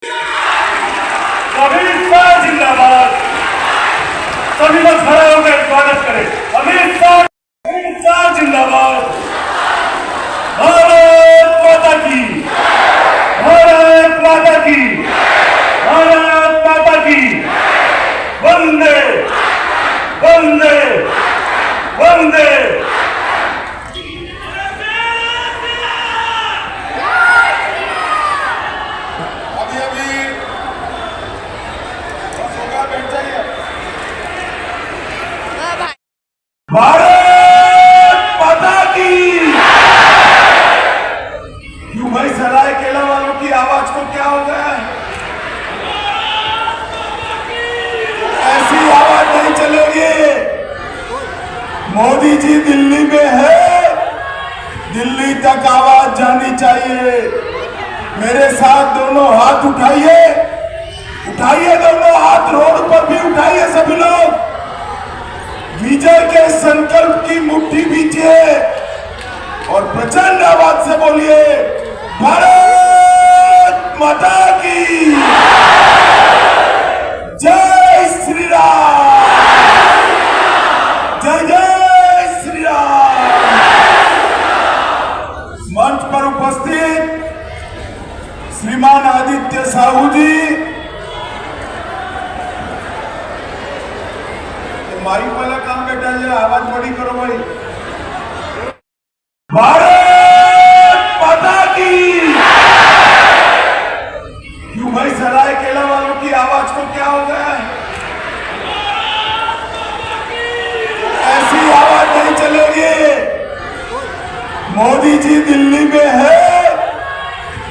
अमित शाह जिंदाबाद। सभी लोग खड़े होकर स्वागत करें। अमित शाह जिंदाबाद। भारत माता की, भारत माता की, भारत माता की। वंदे वंदे वंदे। भारत माता की। क्यों भाई सराय केला वालों की आवाज को क्या हो गया है? ऐसी आवाज नहीं चलेगी। मोदी जी दिल्ली में है, दिल्ली तक आवाज जानी चाहिए। मेरे साथ दोनों हाथ उठाइए, उठाइए दोनों हाथ, रोड पर भी उठाइए सभी लोग। विजय के संकल्प की मुट्ठी बीजिए और प्रचंड आवाज से बोलिए, भारत माता की जय श्री राम, जय जय श्री राम। मंच पर उपस्थित श्रीमान आदित्य साहू जी, माइक वाला काम बेटा जरा आवाज बड़ी करो भाई। भारत माता की। क्यों भाई सराय केला वालों की आवाज को क्या हो गया है? ऐसी आवाज नहीं चलेगी। मोदी जी दिल्ली में है,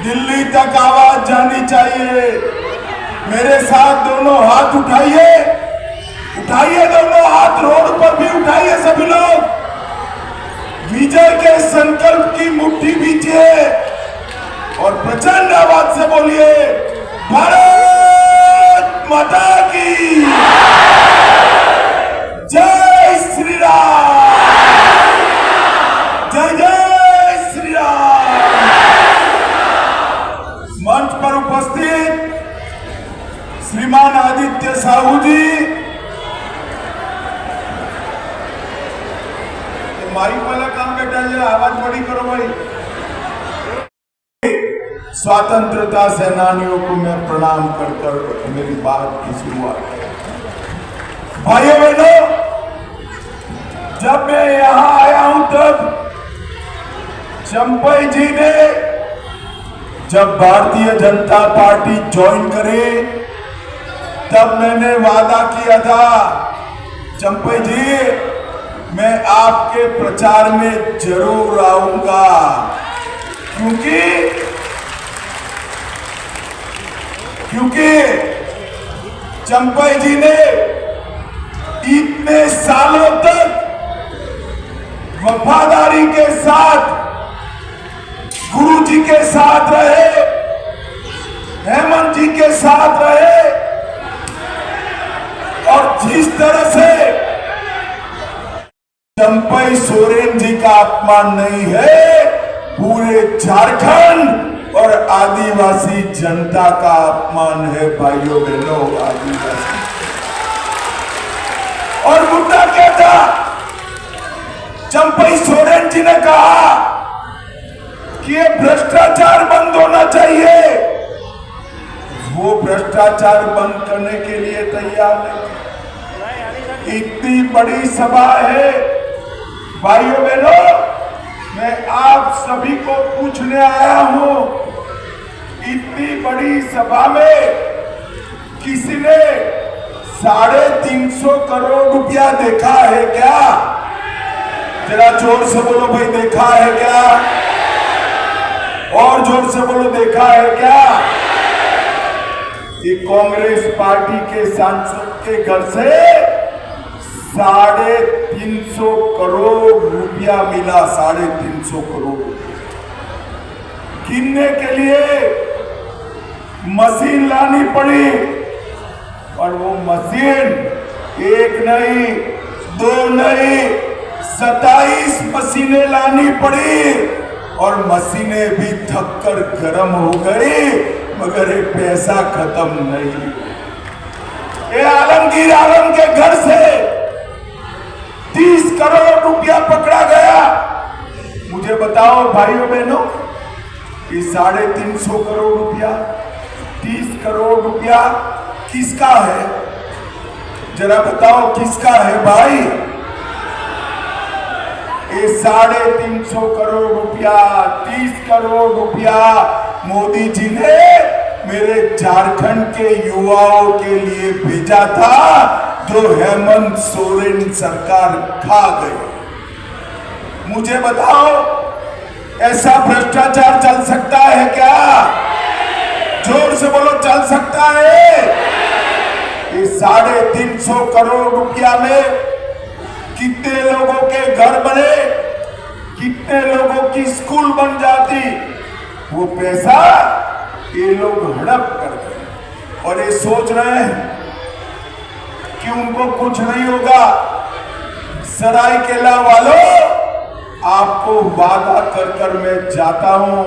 दिल्ली तक आवाज जानी चाहिए। मेरे साथ दोनों हाथ उठाइए, उठाइए दोनों हाथ, रोड पर भी उठाइए सभी लोग। विजय के संकल्प की मुट्ठी बीजिए और प्रचंड आवाज से बोलिए, भारत माता की जय श्री राम, जय जय श्री राम। मंच पर उपस्थित श्रीमान आदित्य साहू जी, माइक वाला काम बेटा जरा आवाज बड़ी करो भाई। स्वतंत्रता सेनानियों को मैं प्रणाम कर मेरी बात की शुरुआत। भाइयों बहनों, जब मैं यहां आया हूं तब चंपई जी ने जब भारतीय जनता पार्टी ज्वाइन करे तब मैंने वादा किया था, चंपई जी मैं आपके प्रचार में जरूर आऊंगा, क्योंकि चंपई जी ने इतने सालों तक वफादारी के साथ गुरु जी के साथ रहे, हेमंत जी के साथ रहे और जिस तरह से चंपई सोरेन जी का अपमान नहीं है, पूरे झारखंड और आदिवासी जनता का अपमान है भाइयों बहनों, आदिवासी। और मुद्दा क्या था? चंपई सोरेन जी ने कहा कि ये भ्रष्टाचार बंद होना चाहिए। वो भ्रष्टाचार बंद करने के लिए तैयार नहीं। इतनी बड़ी सभा है भाइयों बहनों, मैं आप सभी को पूछने आया हूं, इतनी बड़ी सभा में किसी ने 350 करोड़ रुपया देखा है क्या? जरा जोर से बोलो भाई, देखा है क्या? और जोर से बोलो, देखा है क्या? ये कांग्रेस पार्टी के सांसद के घर से 350 करोड़ रुपया मिला, 350 करोड़। गिनने के लिए मशीन लानी पड़ी और वो मशीन एक नहीं, दो नहीं, 27 मशीनें लानी पड़ी और मशीनें भी थक कर गर्म हो गई। मगर ये पैसा खत्म नहीं। ये आलमगीर आलम के घर से 30 करोड़ रुपया पकड़ा गया। मुझे बताओ भाइयों बहनों, ये 350 करोड़ रुपया, 30 करोड़ रुपया किसका है? जरा बताओ किसका है भाई? ये 350 करोड़ रुपया, 30 करोड़ रुपया मोदी जी ने मेरे झारखंड के युवाओं के लिए भेजा था, जो हेमंत सोरेन सरकार खा गई। मुझे बताओ, ऐसा भ्रष्टाचार चल सकता है क्या? जोर से बोलो, चल सकता है? ये 350 करोड़ रुपया में कितने लोगों के घर बने, कितने लोगों की स्कूल बन जाती। वो पैसा ये लोग हड़प कर गए और ये सोच रहे हैं कि उनको कुछ नहीं होगा। सरायकेला वालों, आपको वादा कर कर मैं जाता हूं,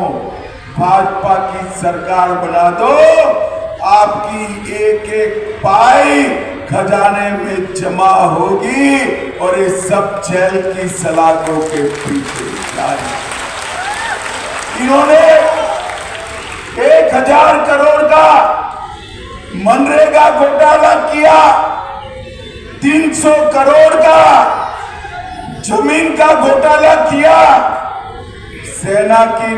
भाजपा की सरकार बना दो, आपकी एक एक पाई खजाने में जमा होगी और ये सब जेल की सलाखों के पीछे जाए। इन्होंने 1000 करोड़ का मनरेगा घोटाला किया, 300 करोड़ का जमीन का घोटाला किया, सेना की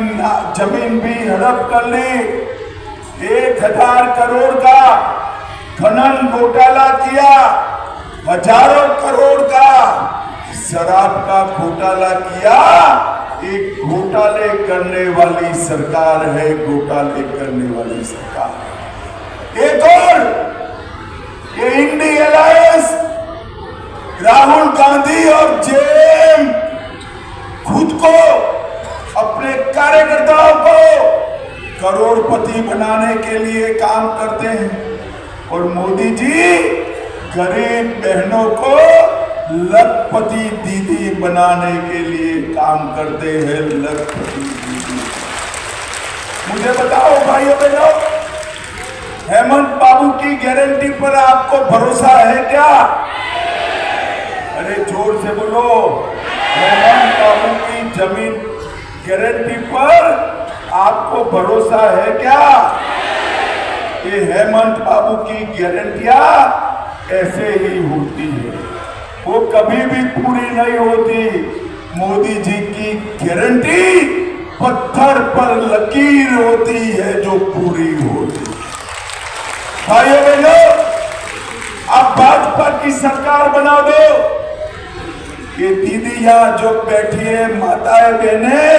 जमीन भी हड़प कर ली, 1000 करोड़ का खनन घोटाला किया, हजारों करोड़ का शराब का घोटाला किया। एक घोटाले करने वाली सरकार है, घोटाले करने वाली सरकार। एक और, ये इंडी अलायंस, राहुल गांधी और जेएम खुद को, अपने कार्यकर्ताओं को करोड़पति बनाने के लिए काम करते हैं और मोदी जी गरीब बहनों को लखपति दीदी बनाने के लिए काम करते हैं। लखपति दीदी। मुझे बताओ भाइयों बहनों, हेमंत बाबू की गारंटी पर आपको भरोसा है क्या? अरे जोर से बोलो, हेमंत बाबू की जमीन गारंटी पर आपको भरोसा है क्या? ये हेमंत बाबू की गारंटियां ऐसे ही होती है, वो कभी भी पूरी नहीं होती। मोदी जी की गारंटी पत्थर पर लकीर होती है जो पूरी होती। भाइयों बहनों, अब भाजपा की सरकार बना दो। ये दीदी यहां जो बैठी है, माताएं बहनें,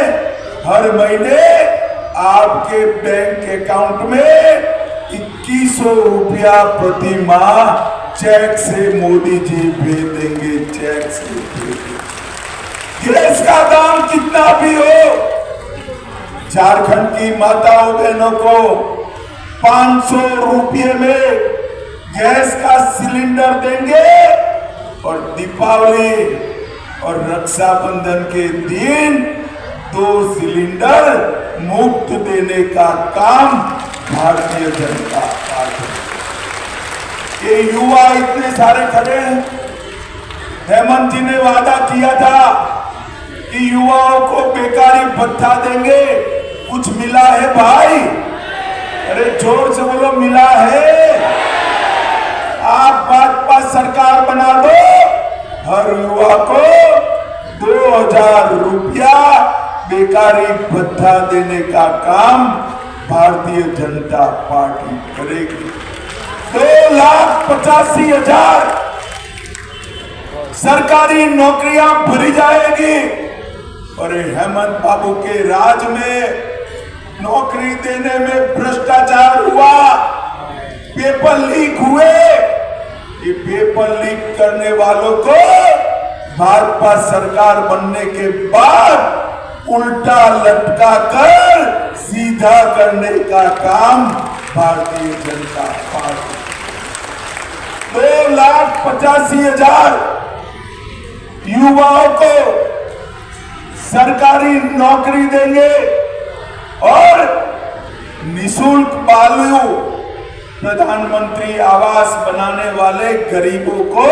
हर महीने आपके बैंक अकाउंट में 2100 रुपया प्रति माह चेक से मोदी जी भेज देंगे, चेक से भेज देंगे। गैस का दाम कितना भी हो, झारखंड की माताओं बहनों को 500 रुपये में गैस का सिलेंडर देंगे और दीपावली और रक्षाबंधन के दिन 2 सिलेंडर मुफ्त देने का काम भारतीय जनता पार्टी। ये युवा इतने सारे खड़े हैं। हेमंत जी ने वादा किया था कि युवाओं को बेकारी भत्ता देंगे, कुछ मिला है भाई? अरे जोर से बोलो, मिला है? आप भाजपा सरकार बना दो, हर युवा को 2000 रुपया बेकारी भत्ता देने का काम भारतीय जनता पार्टी करेगी। 2,85,000 सरकारी नौकरियां भरी जाएगी और हेमंत बाबू के राज में नौकरी देने में भ्रष्टाचार हुआ, पेपर लीक हुए। ये पेपर लीक करने वालों को भाजपा सरकार बनने के बाद उल्टा लटका कर सीधा करने का काम भारतीय जनता पार्टी। 2,85,000 युवाओं को सरकारी नौकरी देंगे और निशुल्क बालू प्रधानमंत्री आवास बनाने वाले गरीबों को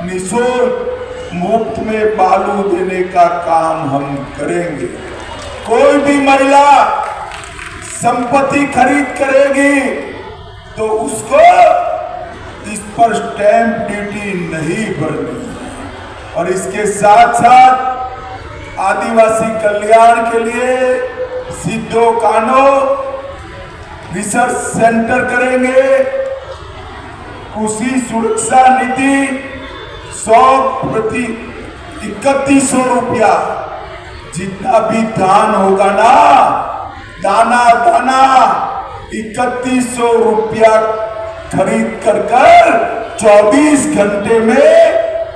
निशुल्क मुफ्त में बालू देने का काम हम करेंगे। कोई भी महिला संपत्ति खरीद करेगी तो उसको इस पर स्टैंप ड्यूटी नहीं भरनी। और इसके साथ साथ आदिवासी कल्याण के लिए सिद्धो कानो रिसर्च सेंटर करेंगे। कृषि सुरक्षा नीति 3100 रुपया जितना भी धान होगा ना, दाना 3100 रुपया खरीद कर 24 घंटे में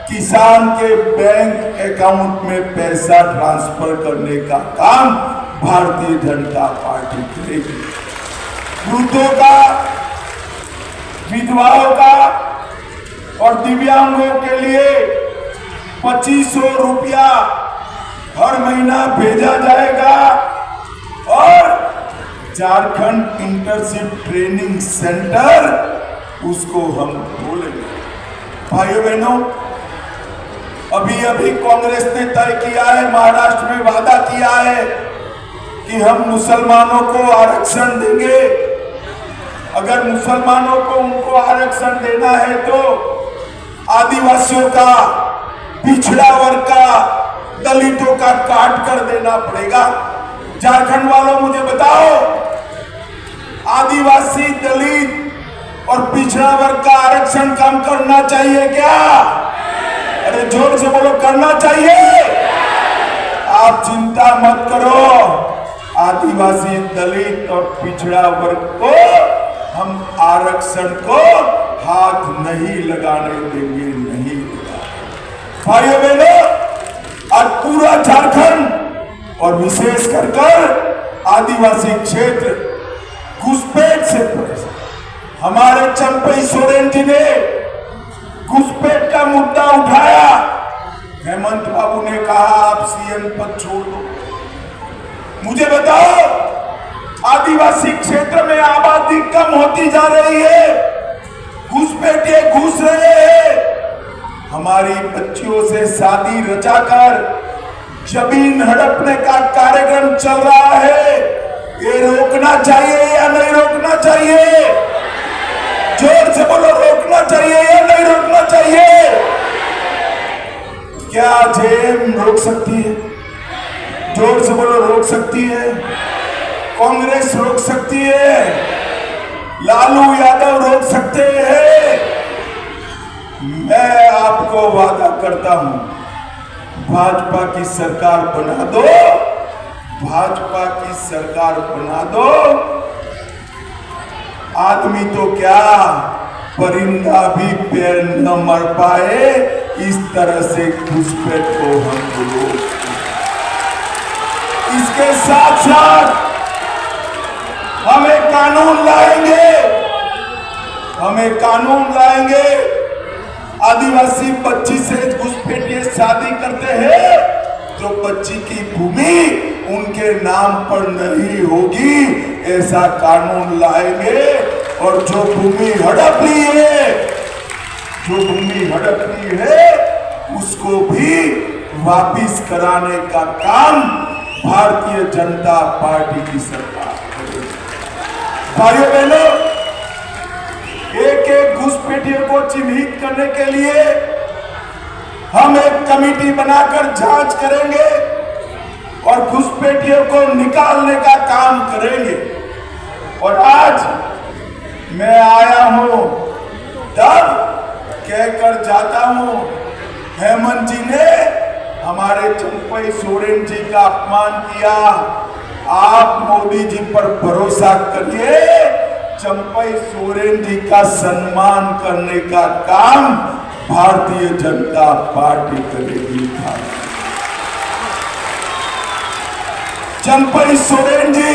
किसान के बैंक अकाउंट में पैसा ट्रांसफर करने का काम भारतीय जनता पार्टी करेगी। वृद्धों का, विधवाओं का और दिव्यांगों के लिए 2500 रुपया हर महीना भेजा जाएगा। और झारखंड इंटर्नशिप ट्रेनिंग सेंटर उसको हम खोलेंगे। भाइयों बहनों, अभी कांग्रेस ने तय किया है, महाराष्ट्र में वादा किया है कि हम मुसलमानों को आरक्षण देंगे। अगर मुसलमानों को उनको आरक्षण देना है तो आदिवासियों का, पिछड़ा वर्ग का, दलितों का काट कर देना पड़ेगा। झारखंड वालों मुझे बताओ, आदिवासी, दलित और पिछड़ा वर्ग का आरक्षण कम करना चाहिए क्या? अरे जोर से बोलो, करना चाहिए। आप चिंता मत करो, आदिवासी, दलित और पिछड़ा वर्ग को हम आरक्षण को हाथ नहीं लगाने देंगे, नहीं। भाइयों बहनों, आज पूरा झारखंड और विशेष कर आदिवासी क्षेत्र घुसपैठ से परेशान। हमारे चंपई सोरेन जी ने घुसपैठ का मुद्दा उठाया। हेमंत बाबू ने कहा आप सीएम पद छोड़ दो। मुझे बताओ, आदिवासी क्षेत्र में आबादी कम होती जा रही है, घुसपैठिए घुस रहे हैं। हमारी बच्चियों से शादी रचाकर जमीन हड़पने का कार्यक्रम चल रहा है। ये रोकना चाहिए या नहीं रोकना चाहिए? जोर से बोलो, रोकना चाहिए या नहीं रोकना चाहिए? क्या जेएम रोक सकती है? जोर से बोलो, रोक सकती है? कांग्रेस रोक सकती है? लालू यादव रोक सकते हैं? मैं आपको वादा करता हूं, भाजपा की सरकार बना दो, भाजपा की सरकार बना दो। आदमी तो क्या, परिंदा भी पैर न मर पाए, इस तरह से घुसपैठ को हम रोक। इसके साथ साथ हम एक कानून लाएंगे, हमें कानून लाएंगे। आदिवासी बच्ची से घुसपैठिए शादी करते हैं तो बच्ची की भूमि उनके नाम पर नहीं होगी, ऐसा कानून लाएंगे। और जो भूमि हड़प ली है, जो भूमि हड़प ली है, उसको भी वापिस कराने का काम भारतीय जनता पार्टी की सरकार करेगी। भाइयों बहनों, एक एक घुसपैठियों को चिन्हित करने के लिए हम एक कमेटी बनाकर जांच करेंगे और घुसपैठियों को निकालने का काम करेंगे। और आज मैं आया हूं तब कहकर जाता हूं, हेमंत जी ने हमारे चंपई सोरेन जी का अपमान किया। आप मोदी जी पर भरोसा करिए, चंपई सोरेन जी का सम्मान करने का काम भारतीय जनता पार्टी करेगी। चंपई सोरेन जी,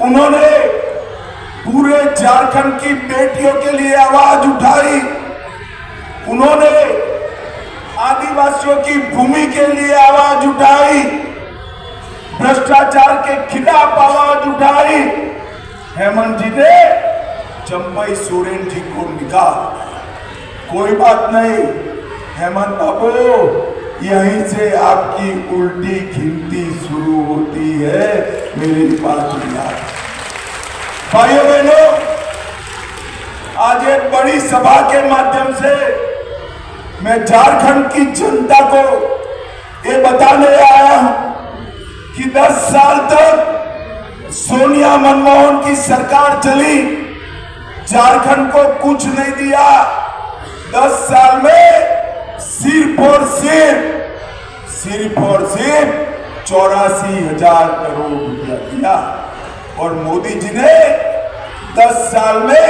उन्होंने पूरे झारखंड की बेटियों के लिए आवाज उठाई। उन्होंने आदिवासियों की भूमि के लिए आवाज उठाई। भ्रष्टाचार के खिलाफ आवाज उठाई, हेमंत जी ने चंपई सोरेन जी को निकाल। कोई बात नहीं हेमंत बाबू, यहीं से आपकी उल्टी गिनती शुरू होती है। मेरी बात याद, भाइयों बहनों, आज एक बड़ी सभा के माध्यम से मैं झारखंड की जनता को ये बताने आया हूं कि 10 साल तक सोनिया मनमोहन की सरकार चली, झारखंड को कुछ नहीं दिया। 10 साल में सिर्फ और सिर्फ 84,000 करोड़ रुपया दिया, और मोदी जी ने 10 साल में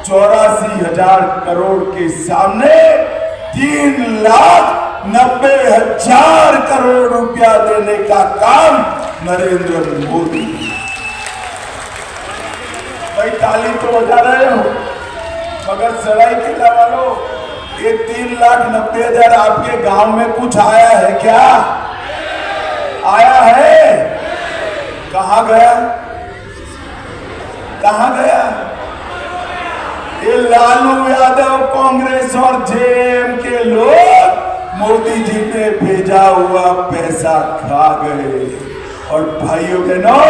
84,000 करोड़ के सामने 3,90,000 करोड़ रुपया देने का काम नरेंद्र मोदी। भाई ताली तो बजा रहे हो, मगर सरायकेला वालों, ये 3,90,000 आपके गांव में कुछ आया है क्या? आया है? कहां गया? कहां गया? ये लालू यादव, कांग्रेस और जेएम के लोग मोदी जी ने भेजा हुआ पैसा खा गए। और भाइयों बहनों,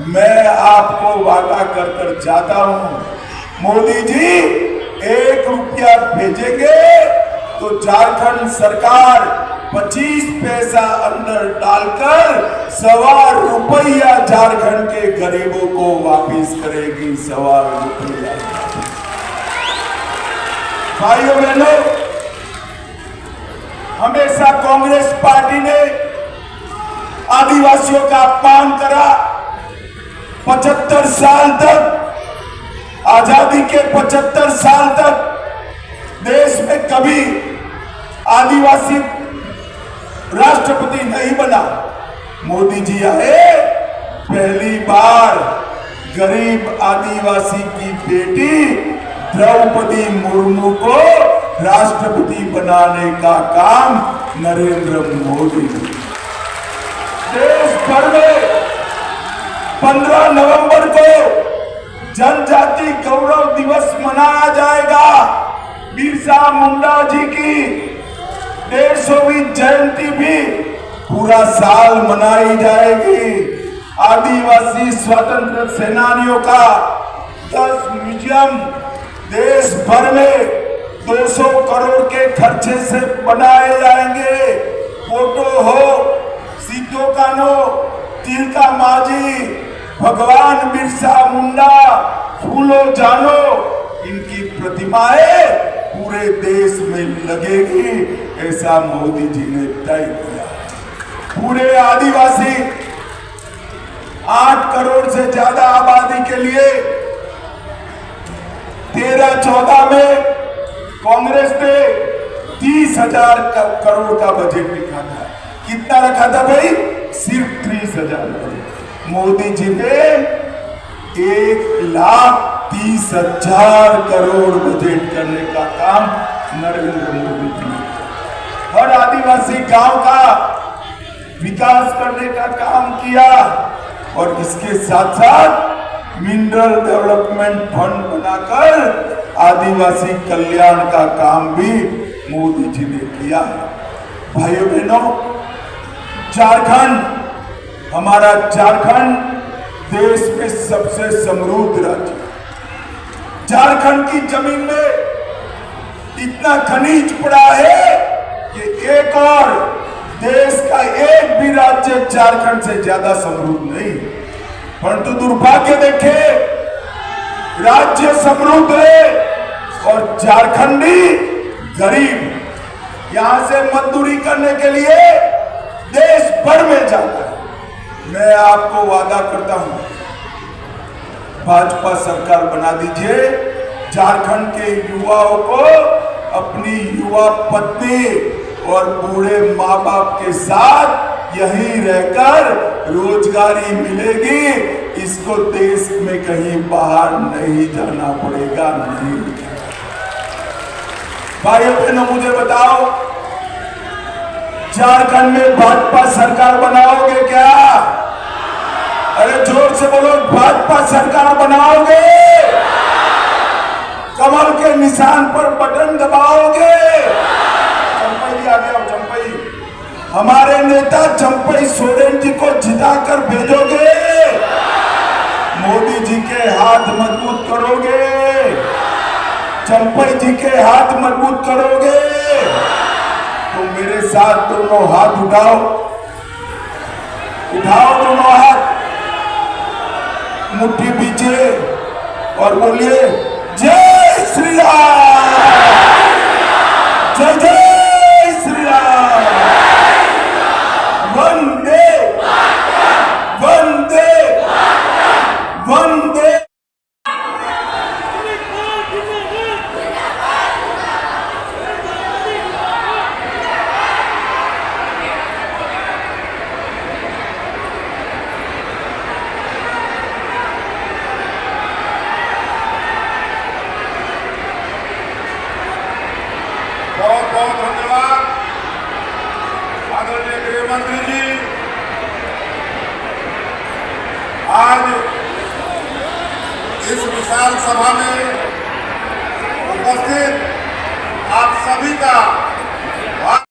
मैं आपको वादा कर कर जाता हूं, मोदी जी 1 रुपया भेजेंगे तो झारखंड सरकार 25 पैसा अंदर डालकर 1.25 रुपया झारखंड के गरीबों को वापिस करेगी। 1.25 रुपया। भाइयों बहनों, हमेशा कांग्रेस पार्टी ने आदिवासियों का अपमान करा। 75 साल तक, आजादी के 75 साल तक देश में कभी आदिवासी राष्ट्रपति नहीं बना। मोदी जी आए, पहली बार गरीब आदिवासी की बेटी द्रौपदी मुर्मू को राष्ट्रपति बनाने का काम नरेंद्र मोदी। देश भर में 15 नवंबर को जनजाति गौरव दिवस मनाया जाएगा। बिरसा मुंडा जी की 150वीं जयंती भी पूरा साल मनाई जाएगी। आदिवासी स्वतंत्र सेनानियों का 10 म्यूजियम देश भर में 200 करोड़ के खर्चे से बनाए जाएंगे। फोटो हो, सिद्धो कान्हो, तिलका मांझी, भगवान बिरसा मुंडा, फूलो जानो, इनकी प्रतिमाएं पूरे देश में लगेगी, ऐसा मोदी जी ने तय किया। पूरे आदिवासी 8 करोड़ से ज्यादा आबादी के लिए 13-14 में कांग्रेस ने 30,000 करोड़ का बजट लिखा था। कितना रखा था भाई? सिर्फ 30,000 करोड़। मोदी जी ने 1,30,000 करोड़ बजट करने का काम नरेंद्र मोदी जी ने। हर आदिवासी गांव का विकास करने का काम किया, और इसके साथ साथ मिनरल डेवलपमेंट फंड बनाकर आदिवासी कल्याण का काम भी मोदी जी ने किया है। भाइयों बहनों, झारखंड, हमारा झारखंड देश में सबसे समृद्ध राज्य। झारखंड की जमीन में इतना खनिज पड़ा है कि एक और देश का एक भी राज्य झारखंड से ज्यादा समृद्ध नहीं। परंतु दुर्भाग्य देखे, राज्य समृद्ध है और झारखंडी गरीब यहां से मजदूरी करने के लिए देश भर में जाता है। मैं आपको वादा करता हूं, भाजपा सरकार बना दीजिए। झारखंड के युवाओं को अपनी युवा पत्नी और बूढ़े माँ बाप के साथ यहीं रहकर रोजगारी मिलेगी। इसको देश में कहीं बाहर नहीं जाना पड़ेगा। नहीं भाइयों बहनों, मुझे बताओ, झारखंड में भाजपा सरकार बनाओगे क्या? अरे जोर से बोलो, भाजपा सरकार बनाओगे? कमल के निशान पर बटन दबाओगे? चंपई आ गया, चंपई हमारे नेता चंपई सोरेन जी को जिताकर भेजोगे? मोदी जी के हाथ मजबूत करोगे? चंपई जी के हाथ मजबूत करोगे? तो मेरे साथ दोनों हाथ उठाओ, उठाओ दोनों हाथ, मुट्ठी पीछे और बोलिए जय श्री राम, जय जय श्री राम, वंदे वंदे वंदे। बहुत बहुत धन्यवाद आदरणीय गृह मंत्री जी। आज इस विशाल सभा में उपस्थित आप सभी का